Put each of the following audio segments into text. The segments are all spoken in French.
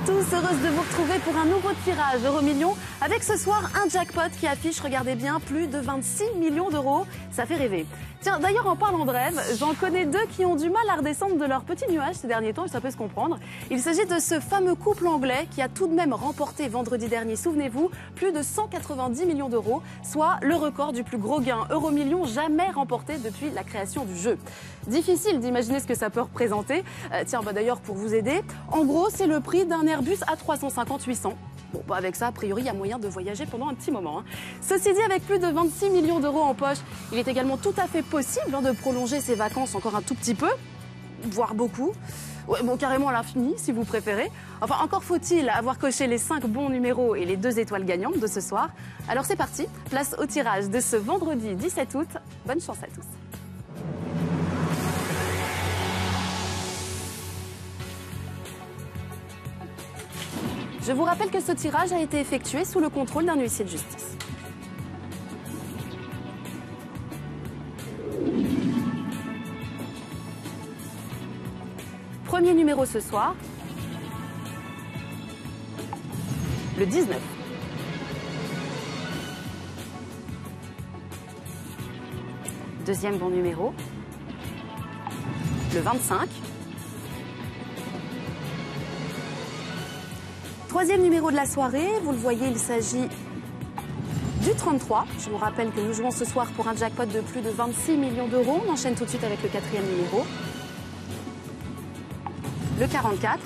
tous, heureuse de vous retrouver pour un nouveau tirage Euromillions avec ce soir un jackpot qui affiche, regardez bien, plus de 26 millions d'euros. Ça fait rêver. Tiens, d'ailleurs, en parlant de rêve, j'en connais deux qui ont du mal à redescendre de leur petit nuage ces derniers temps et ça peut se comprendre. Il s'agit de ce fameux couple anglais qui a tout de même remporté vendredi dernier, souvenez-vous, plus de 190 millions d'euros, soit le record du plus gros gain Euromillions jamais remporté depuis la création du jeu. Difficile d'imaginer ce que ça peut représenter. D'ailleurs, pour vous aider, en gros, c'est le prix d'un Airbus A350-800. Bon, avec ça, a priori, il y a moyen de voyager pendant un petit moment. Ceci dit, avec plus de 26 millions d'euros en poche, il est également tout à fait possible de prolonger ses vacances encore un tout petit peu, voire beaucoup. Ouais, bon, carrément à l'infini, si vous préférez. Enfin, encore faut-il avoir coché les 5 bons numéros et les 2 étoiles gagnantes de ce soir. Alors c'est parti, place au tirage de ce vendredi 17 août. Bonne chance à tous. Je vous rappelle que ce tirage a été effectué sous le contrôle d'un huissier de justice. Premier numéro ce soir, le 19. Deuxième bon numéro, le 25. Troisième numéro de la soirée, vous le voyez, il s'agit du 33. Je vous rappelle que nous jouons ce soir pour un jackpot de plus de 26 millions d'euros. On enchaîne tout de suite avec le quatrième numéro. Le 44.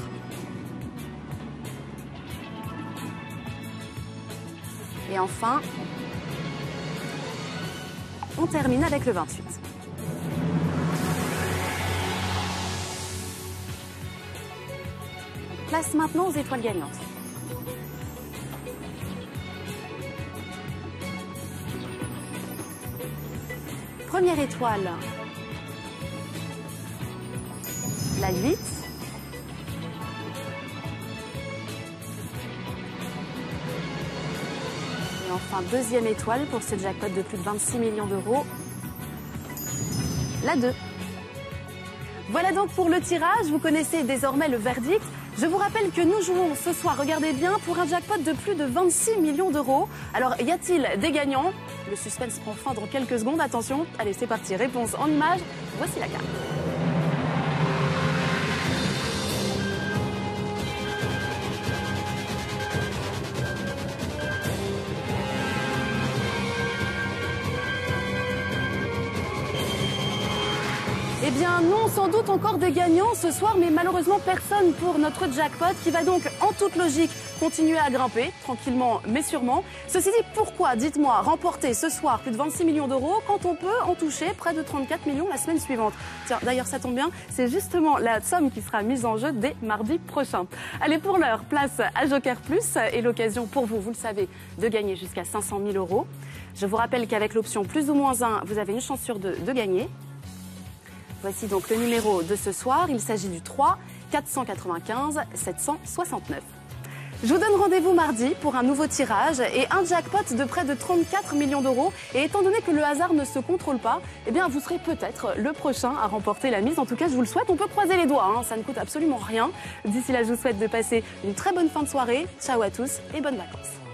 Et enfin, on termine avec le 28. Place maintenant aux étoiles gagnantes. Première étoile, la 8. Et enfin, deuxième étoile pour ce jackpot de plus de 26 millions d'euros, la 2. Voilà donc pour le tirage, vous connaissez désormais le verdict. Je vous rappelle que nous jouons ce soir, regardez bien, pour un jackpot de plus de 26 millions d'euros. Alors, y a-t-il des gagnants? Le suspense prend fin dans quelques secondes, attention. Allez, c'est parti, réponse en images, voici la carte. Eh bien non, sans doute encore des gagnants ce soir, mais malheureusement personne pour notre jackpot qui va donc en toute logique continuer à grimper, tranquillement mais sûrement. Ceci dit, pourquoi, dites-moi, remporter ce soir plus de 26 millions d'euros quand on peut en toucher près de 34 millions la semaine suivante? Tiens, d'ailleurs ça tombe bien, c'est justement la somme qui sera mise en jeu dès mardi prochain. Allez, pour l'heure, place à Joker Plus et l'occasion pour vous, vous le savez, de gagner jusqu'à 500 000 euros. Je vous rappelle qu'avec l'option plus ou moins 1, vous avez une chance sur 2 de gagner. Voici donc le numéro de ce soir. Il s'agit du 3 495 769. Je vous donne rendez-vous mardi pour un nouveau tirage et un jackpot de près de 34 millions d'euros. Et étant donné que le hasard ne se contrôle pas, eh bien vous serez peut-être le prochain à remporter la mise. En tout cas, je vous le souhaite. On peut croiser les doigts, ça ne coûte absolument rien. D'ici là, je vous souhaite de passer une très bonne fin de soirée. Ciao à tous et bonnes vacances.